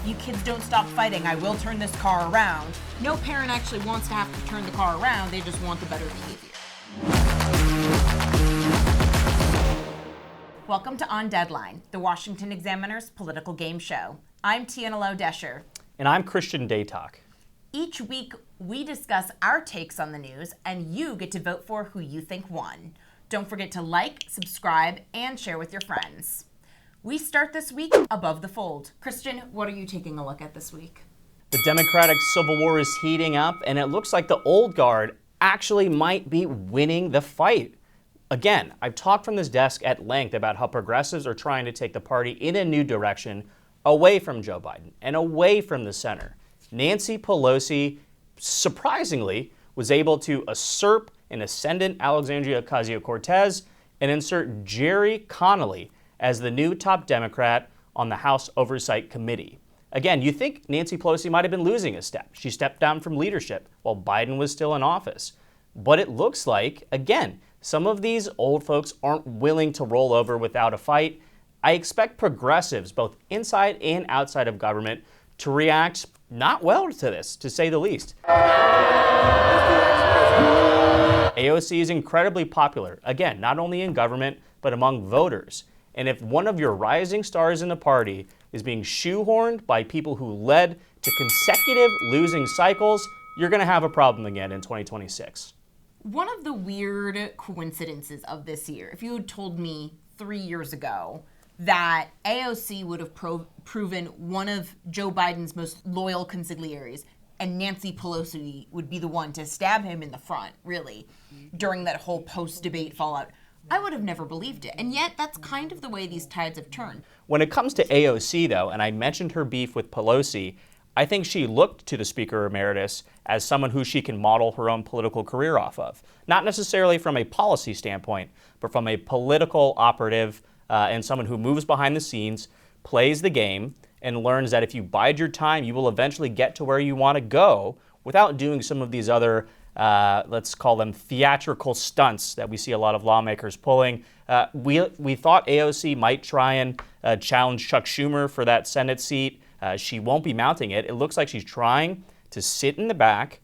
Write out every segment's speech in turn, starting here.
if you kids don't stop fighting, I will turn this car around. No parent actually wants to have to turn the car around. They just want the better behavior. Welcome to On Deadline, the Washington Examiner's political game show. I'm Tiana Lowe Doescher. And I'm Christian Datoc. Each week, we discuss our takes on the news, and you get to vote for who you think won. Don't forget to like, subscribe, and share with your friends. We start this week above the fold. Christian, what are you taking a look at this week? The Democratic Civil War is heating up, and it looks like the old guard actually might be winning the fight. Again, I've talked from this desk at length about how progressives are trying to take the party in a new direction away from Joe Biden and away from the center. Nancy Pelosi, surprisingly, was able to usurp an ascendant Alexandria Ocasio-Cortez and insert Jerry Connolly as the new top Democrat on the House Oversight Committee. Again, you think Nancy Pelosi might have been losing a step. She stepped down from leadership while Biden was still in office. But it looks like, again, some of these old folks aren't willing to roll over without a fight. I expect progressives, both inside and outside of government, to react not well to this, to say the least. AOC is incredibly popular, again, not only in government, but among voters. And if one of your rising stars in the party is being shoehorned by people who led to consecutive losing cycles, you're going to have a problem again in 2026. One of the weird coincidences of this year, if you had told me 3 years ago that AOC would have proven one of Joe Biden's most loyal consigliaries and Nancy Pelosi would be the one to stab him in the front, really, during that whole post-debate fallout, I would have never believed it. And yet, that's kind of the way these tides have turned. When it comes to AOC, though, and I mentioned her beef with Pelosi, I think she looked to the Speaker Emeritus as someone who she can model her own political career off of. Not necessarily from a policy standpoint, but from a political operative and someone who moves behind the scenes, plays the game, and learns that if you bide your time, you will eventually get to where you want to go without doing some of these other, let's call them theatrical stunts that we see a lot of lawmakers pulling. We thought AOC might try and challenge Chuck Schumer for that Senate seat. She won't be mounting it. It looks like she's trying to sit in the back,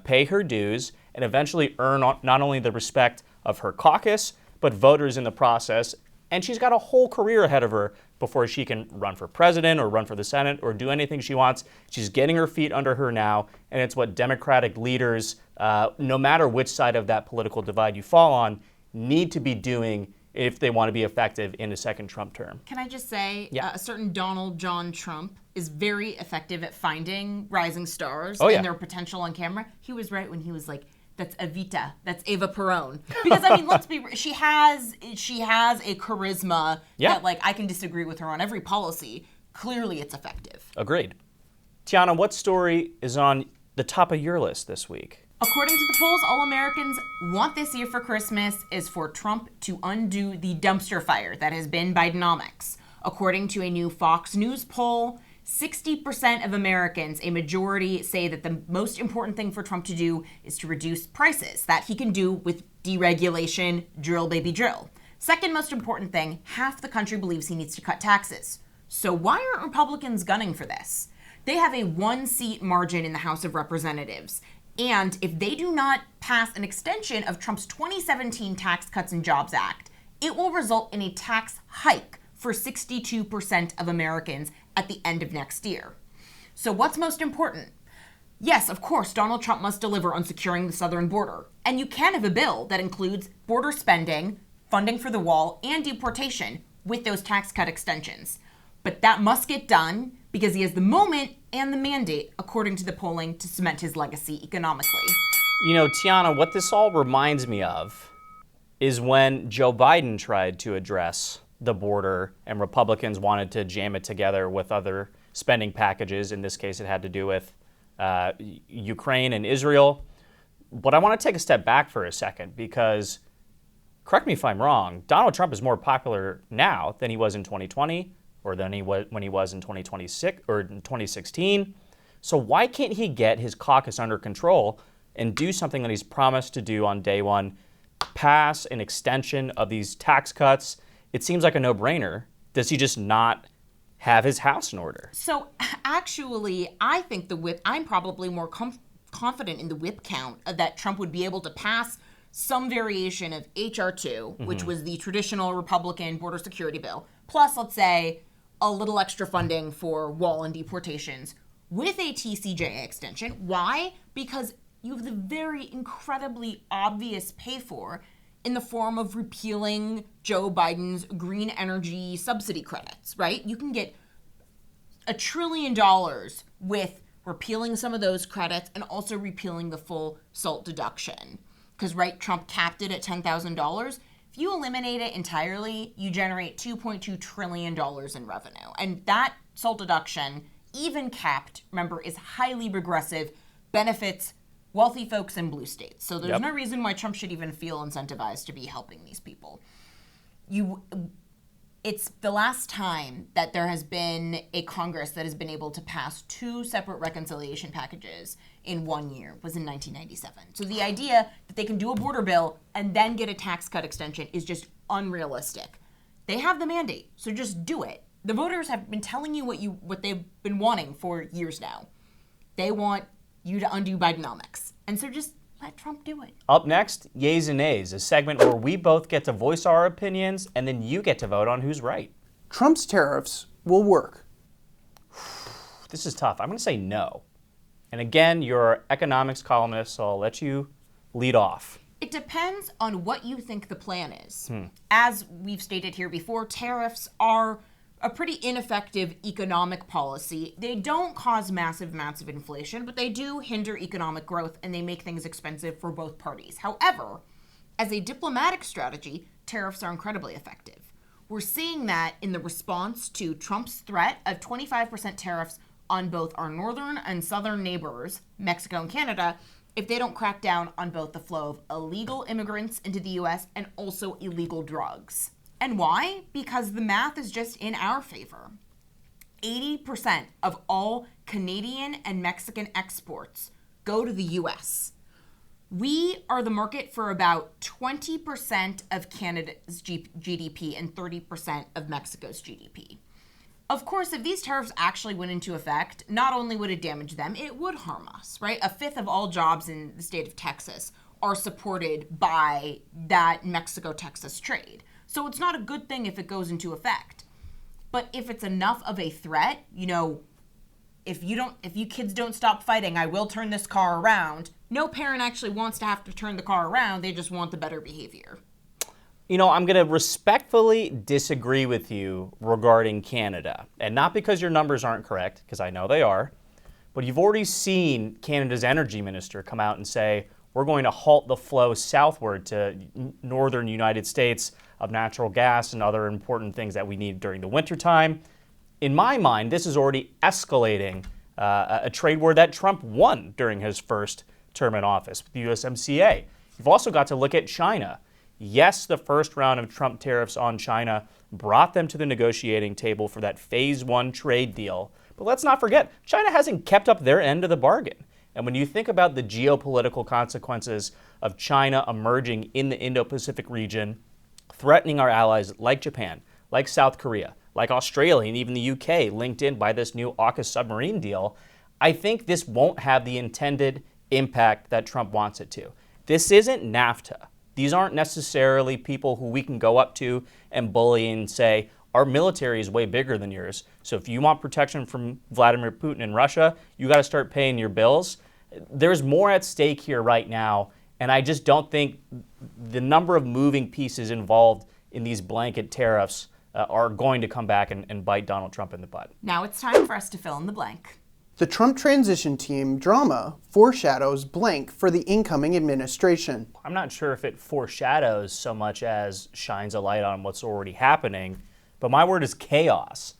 pay her dues, and eventually earn not only the respect of her caucus, but voters in the process. And she's got a whole career ahead of her before she can run for president or run for the Senate or do anything she wants. She's getting her feet under her now, and it's what Democratic leaders, no matter which side of that political divide you fall on, need to be doing if they want to be effective in a second Trump term. Can I just say, a certain Donald John Trump is very effective at finding rising stars and their potential on camera. He was right when he was like, that's Evita, that's Eva Perón. Because I mean, let's be real, she has a charisma that like I can disagree with her on every policy. Clearly it's effective. Agreed. Tiana, what story is on the top of your list this week? According to the polls, all Americans want this year for Christmas is for Trump to undo the dumpster fire that has been Bidenomics. According to a new Fox News poll, 60% of Americans, a majority, say that the most important thing for Trump to do is to reduce prices. That he can do with deregulation, drill baby drill. Second most important thing, half the country believes he needs to cut taxes. So why aren't Republicans gunning for this? They have a 1-seat margin in the House of Representatives. And if they do not pass an extension of Trump's 2017 Tax Cuts and Jobs Act, it will result in a tax hike for 62% of Americans at the end of next year. So what's most important? Yes, of course, Donald Trump must deliver on securing the southern border. And you can have a bill that includes border spending, funding for the wall, and deportation with those tax cut extensions. But that must get done because he has the moment and the mandate, according to the polling, to cement his legacy economically. You know, Tiana, what this all reminds me of is when Joe Biden tried to address the border and Republicans wanted to jam it together with other spending packages. In this case, it had to do with Ukraine and Israel. But I want to take a step back for a second because, correct me if I'm wrong, Donald Trump is more popular now than he was in 2020 or than he was when he was in 2026 or in 2016. So why can't he get his caucus under control and do something that he's promised to do on day one, pass an extension of these tax cuts? It seems like a no-brainer. Does he just not have his house in order. So actually, I think the whip, I'm probably more confident in the whip count that Trump would be able to pass some variation of H.R. 2, which was the traditional Republican border security bill, plus, let's say, a little extra funding for wall and deportations with a TCJA extension. Why? Because you have the very incredibly obvious pay for in the form of repealing Joe Biden's green energy subsidy credits, right? You can get $1 trillion with repealing some of those credits and also repealing the full SALT deduction. Because, right, Trump capped it at $10,000. If you eliminate it entirely, you generate $2.2 trillion in revenue. And that SALT deduction, even capped, remember, is highly regressive, benefits wealthy folks in blue states. So there's no reason why Trump should even feel incentivized to be helping these people. It's the last time that there has been a Congress that has been able to pass 2 separate reconciliation packages in 1 year was in 1997. So the idea that they can do a border bill and then get a tax cut extension is just unrealistic. They have the mandate, so just do it. The voters have been telling you what they've been wanting for years now. They want you to undo Bidenomics. And so just let Trump do it. Up next, Yays and Nays, a segment where we both get to voice our opinions and then you get to vote on who's right. Trump's tariffs will work. This is tough. I'm going to say no. And again, you're our economics columnist, so I'll let you lead off. It depends on what you think the plan is. As we've stated here before, tariffs are a pretty ineffective economic policy. They don't cause massive amounts of inflation, but they do hinder economic growth and they make things expensive for both parties. However, as a diplomatic strategy, tariffs are incredibly effective. We're seeing that in the response to Trump's threat of 25% tariffs on both our northern and southern neighbors, Mexico and Canada, if they don't crack down on both the flow of illegal immigrants into the U.S. and also illegal drugs. And why? Because the math is just in our favor. 80% of all Canadian and Mexican exports go to the U.S. We are the market for about 20% of Canada's GDP and 30% of Mexico's GDP. Of course, if these tariffs actually went into effect, not only would it damage them, it would harm us, right? 1/5 of all jobs in the state of Texas are supported by that Mexico-Texas trade. So it's not a good thing if it goes into effect. But if it's enough of a threat, if you kids don't stop fighting, I will turn this car around. No parent actually wants to have to turn the car around. They just want the better behavior. I'm going to respectfully disagree with you regarding Canada. And not because your numbers aren't correct, because I know they are, but you've already seen Canada's energy minister come out and say, we're going to halt the flow southward to northern United States of natural gas and other important things that we need during the wintertime. In my mind, this is already escalating a trade war that Trump won during his first term in office with the USMCA. You've also got to look at China. Yes, the first round of Trump tariffs on China brought them to the negotiating table for that phase 1 trade deal. But let's not forget, China hasn't kept up their end of the bargain. And when you think about the geopolitical consequences of China emerging in the Indo-Pacific region, threatening our allies like Japan, like South Korea, like Australia, and even the UK linked in by this new AUKUS submarine deal, I think this won't have the intended impact that Trump wants it to. This isn't NAFTA. These aren't necessarily people who we can go up to and bully and say, our military is way bigger than yours. So if you want protection from Vladimir Putin in Russia, you got to start paying your bills. There's more at stake here right now. And I just don't think the number of moving pieces involved in these blanket tariffs are going to come back and bite Donald Trump in the butt. Now it's time for us to fill in the blank. The Trump transition team drama foreshadows blank for the incoming administration. I'm not sure if it foreshadows so much as shines a light on what's already happening, but my word is chaos.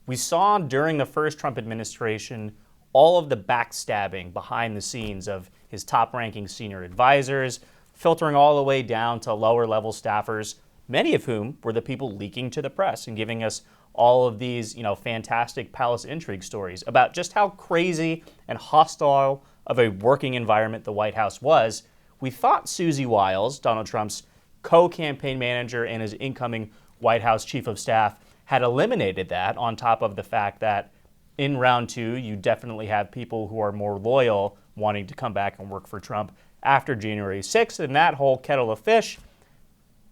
We saw during the first Trump administration all of the backstabbing behind the scenes of his top-ranking senior advisors, filtering all the way down to lower-level staffers, many of whom were the people leaking to the press and giving us all of these, fantastic palace intrigue stories about just how crazy and hostile of a working environment the White House was. We thought Susie Wiles, Donald Trump's co-campaign manager and his incoming White House chief of staff, had eliminated that, on top of the fact that in round 2, you definitely have people who are more loyal wanting to come back and work for Trump after January 6th and that whole kettle of fish.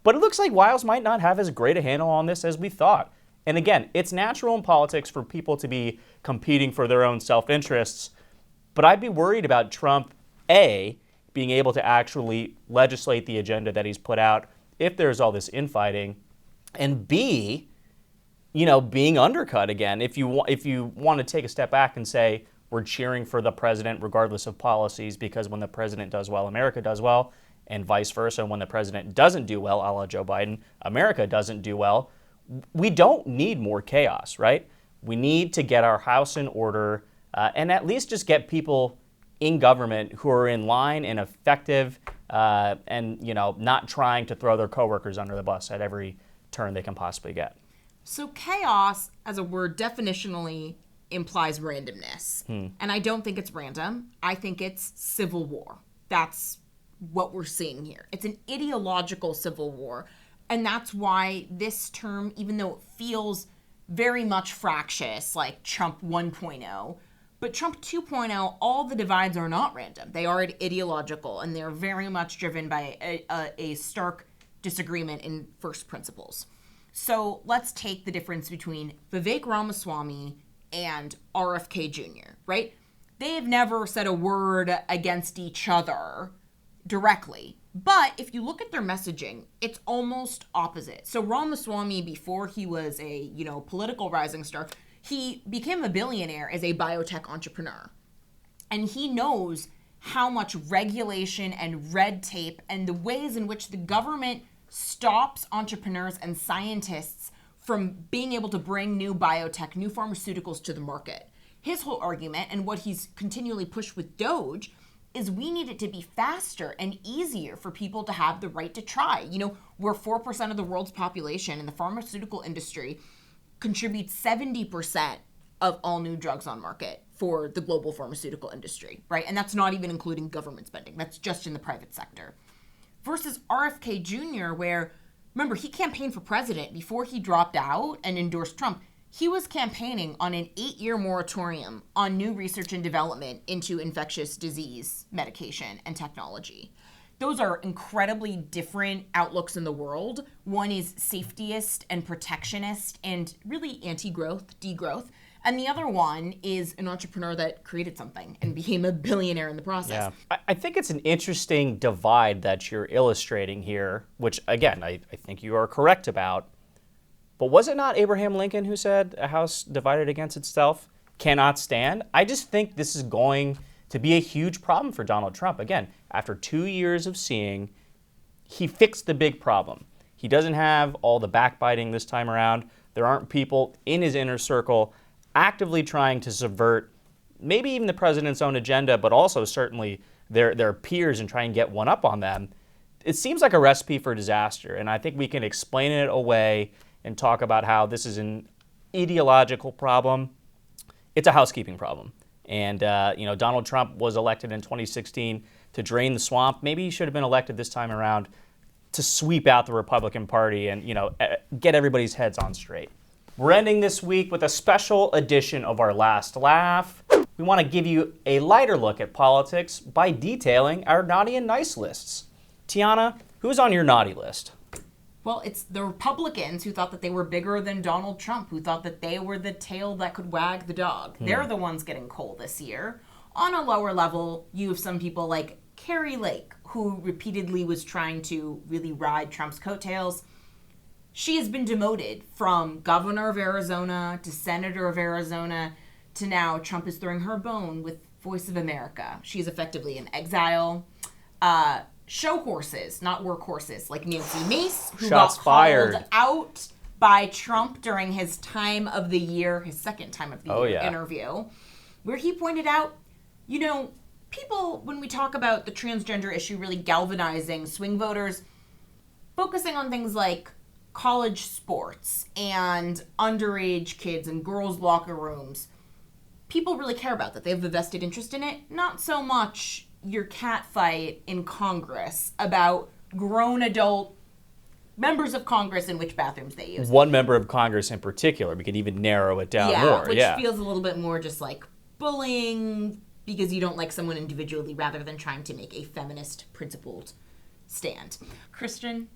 But it looks like Wiles might not have as great a handle on this as we thought. And again, it's natural in politics for people to be competing for their own self-interests, but I'd be worried about Trump, A, being able to actually legislate the agenda that he's put out if there's all this infighting, and B, being undercut again. If you want to take a step back and say, we're cheering for the president regardless of policies because when the president does well, America does well, and vice versa. When the president doesn't do well, a la Joe Biden, America doesn't do well. We don't need more chaos, right? We need to get our house in order and at least just get people in government who are in line and effective and not trying to throw their coworkers under the bus at every turn they can possibly get. So chaos as a word definitionally implies randomness. And I don't think it's random. I think it's civil war. That's what we're seeing here. It's an ideological civil war. And that's why this term, even though it feels very much fractious, like Trump 1.0, but Trump 2.0, all the divides are not random. They are ideological, and they're very much driven by a stark disagreement in first principles. So let's take the difference between Vivek Ramaswamy and RFK Jr., right? They have never said a word against each other directly. But if you look at their messaging, it's almost opposite. So Ramaswamy, before he was a, political rising star, he became a billionaire as a biotech entrepreneur. And he knows how much regulation and red tape and the ways in which the government stops entrepreneurs and scientists from being able to bring new biotech, new pharmaceuticals to the market. His whole argument, and what he's continually pushed with Doge, is we need it to be faster and easier for people to have the right to try. We're 4% of the world's population, and the pharmaceutical industry contributes 70% of all new drugs on market for the global pharmaceutical industry, right? And that's not even including government spending. That's just in the private sector. Versus RFK Jr., where, remember, he campaigned for president before he dropped out and endorsed Trump. He was campaigning on an 8-year moratorium on new research and development into infectious disease medication and technology. Those are incredibly different outlooks in the world. One is safetyist and protectionist and really anti-growth, degrowth. And the other one is an entrepreneur that created something and became a billionaire in the process. Yeah. I think it's an interesting divide that you're illustrating here, which, again, I think you are correct about. But was it not Abraham Lincoln who said a house divided against itself cannot stand? I just think this is going to be a huge problem for Donald Trump. Again, after 2 years of seeing, he fixed the big problem. He doesn't have all the backbiting this time around. There aren't people in his inner circle actively trying to subvert maybe even the president's own agenda, but also certainly their peers and try and get one up on them. It seems like a recipe for disaster, and I think we can explain it away and talk about how this is an ideological problem. It's a housekeeping problem. And, Donald Trump was elected in 2016 to drain the swamp. Maybe he should have been elected this time around to sweep out the Republican Party and, get everybody's heads on straight. We're ending this week with a special edition of our Last Laugh. We want to give you a lighter look at politics by detailing our naughty and nice lists. Tiana, who's on your naughty list? Well, it's the Republicans who thought that they were bigger than Donald Trump, who thought that they were the tail that could wag the dog. They're the ones getting coal this year. On a lower level, you have some people like Carrie Lake, who repeatedly was trying to really ride Trump's coattails. She has been demoted from governor of Arizona to senator of Arizona to now Trump is throwing her bone with Voice of America. She is effectively in exile. Show horses, not work horses, like Nancy Mace, who Shots got fired. called out by Trump during his time of the year, his second time of the year interview, where he pointed out, people, when we talk about the transgender issue really galvanizing swing voters, focusing on things like college sports and underage kids and girls' locker rooms, people really care about that. They have a vested interest in it. Not so much your cat fight in Congress about grown adult members of Congress and which bathrooms they use. One member of Congress in particular. We could even narrow it down more. Which feels a little bit more just like bullying because you don't like someone individually rather than trying to make a feminist principled stand. Christian,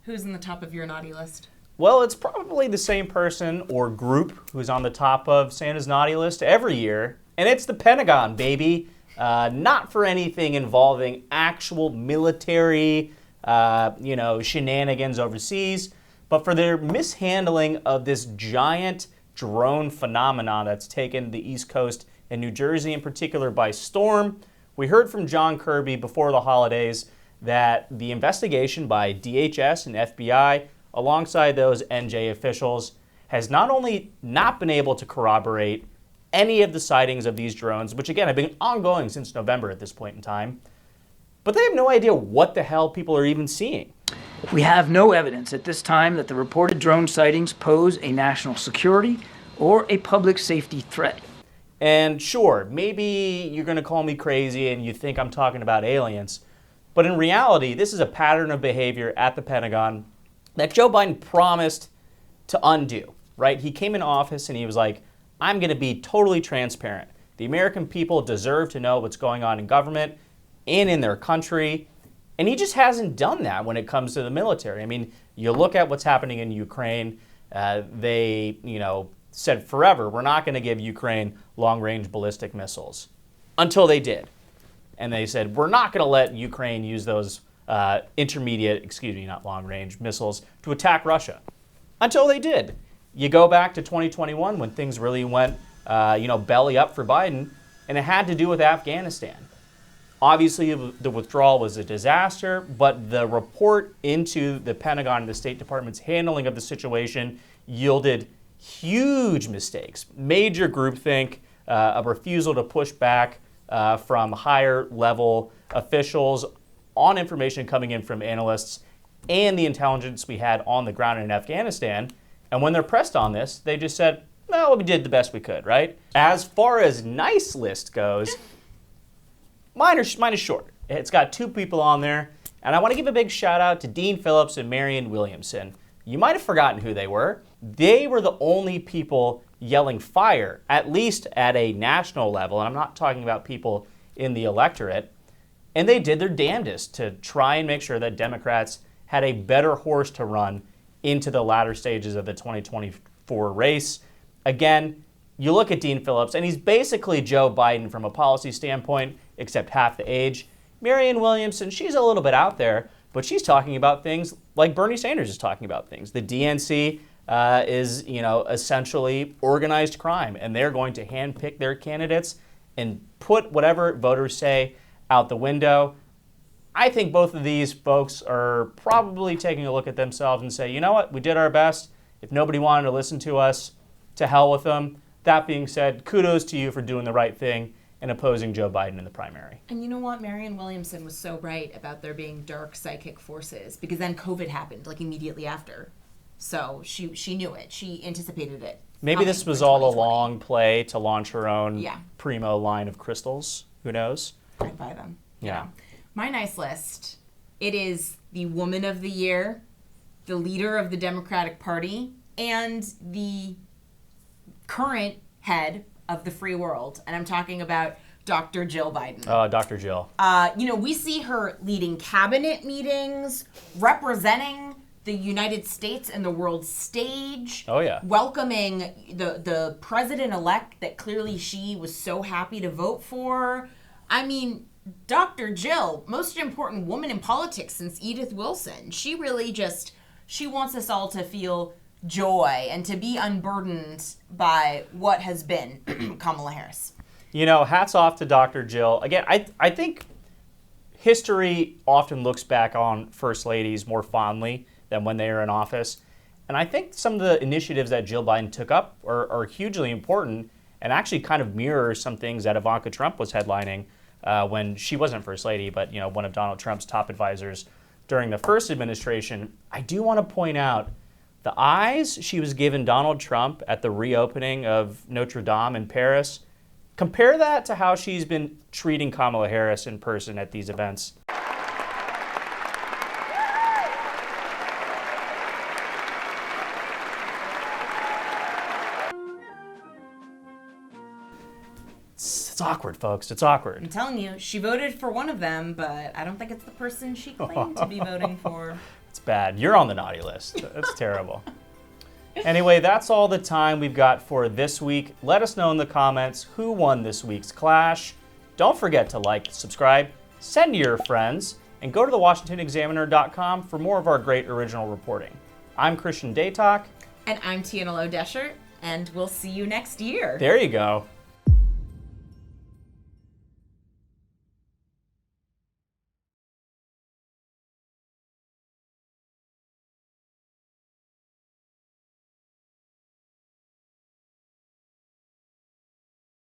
who's in the top of your naughty list? Well, it's probably the same person or group who's on the top of Santa's naughty list every year, and it's the Pentagon, baby. Not for anything involving actual military, shenanigans overseas, but for their mishandling of this giant drone phenomenon that's taken the East Coast and New Jersey in particular by storm. We heard from John Kirby before the holidays that the investigation by DHS and FBI, alongside those NJ officials, has not only not been able to corroborate any of the sightings of these drones, which again have been ongoing since November at this point in time, but they have no idea what the hell people are even seeing. We have no evidence at this time that the reported drone sightings pose a national security or a public safety threat. And sure, maybe you're going to call me crazy and you think I'm talking about aliens, but in reality, this is a pattern of behavior at the Pentagon that Joe Biden promised to undo, right? He came in office and he was like, I'm going to be totally transparent. The American people deserve to know what's going on in government and in their country. And he just hasn't done that when it comes to the military. I mean, you look at what's happening in Ukraine. They said forever, we're not going to give Ukraine long-range ballistic missiles. Until they did. And they said, we're not going to let Ukraine use those not long-range missiles to attack Russia. Until they did. You go back to 2021 when things really went, belly up for Biden, and it had to do with Afghanistan. Obviously, the withdrawal was a disaster, but the report into the Pentagon and the State Department's handling of the situation yielded huge mistakes, major groupthink, a refusal to push back from higher level officials on information coming in from analysts and the intelligence we had on the ground in Afghanistan. And when they're pressed on this, they just said, well, we did the best we could, right? As far as nice list goes, mine is short. It's got two people on there, and I want to give a big shout out to Dean Phillips and Marianne Williamson. You might have forgotten who they were. They were the only people yelling fire, at least at a national level, and I'm not talking about people in the electorate, and they did their damnedest to try and make sure that Democrats had a better horse to run into the latter stages of the 2024 race. Again, you look at Dean Phillips, and he's basically Joe Biden from a policy standpoint, except half the age. Marianne Williamson, she's a little bit out there, but she's talking about things like Bernie Sanders is talking about things. The DNC is, essentially organized crime, and they're going to handpick their candidates and put whatever voters say out the window. I think both of these folks are probably taking a look at themselves and say, you know what, we did our best. If nobody wanted to listen to us, to hell with them. That being said, kudos to you for doing the right thing and opposing Joe Biden in the primary. And you know what? Marianne Williamson was so right about there being dark psychic forces because then COVID happened like immediately after. So she knew it. She anticipated it. Maybe this was all a long play to launch her own primo line of crystals. Who knows? I'd buy them. Yeah. My nice list. It is the Woman of the Year, the leader of the Democratic Party, and the current head of the free world. And I'm talking about Dr. Jill Biden. Dr. Jill. We see her leading cabinet meetings, representing the United States and the world stage. Oh, yeah. Welcoming the president-elect that clearly she was so happy to vote for. I mean, Dr. Jill, most important woman in politics since Edith Wilson. She really she wants us all to feel joy and to be unburdened by what has been Kamala Harris. Hats off to Dr. Jill. Again, I think history often looks back on first ladies more fondly than when they are in office. And I think some of the initiatives that Jill Biden took up are hugely important and actually kind of mirror some things that Ivanka Trump was headlining when she wasn't first lady, but one of Donald Trump's top advisors during the first administration. I do want to point out the eyes she was giving Donald Trump at the reopening of Notre Dame in Paris. Compare that to how she's been treating Kamala Harris in person at these events. It's awkward, folks. It's awkward. I'm telling you, she voted for one of them, but I don't think it's the person she claimed to be voting for. It's bad. You're on the naughty list. That's terrible. Anyway, that's all the time we've got for this week. Let us know in the comments who won this week's clash. Don't forget to like, subscribe, send to your friends, and go to the washingtonexaminer.com for more of our great original reporting. I'm Christian Datoc. And I'm Tiana Lowe Doescher, and we'll see you next year. There you go.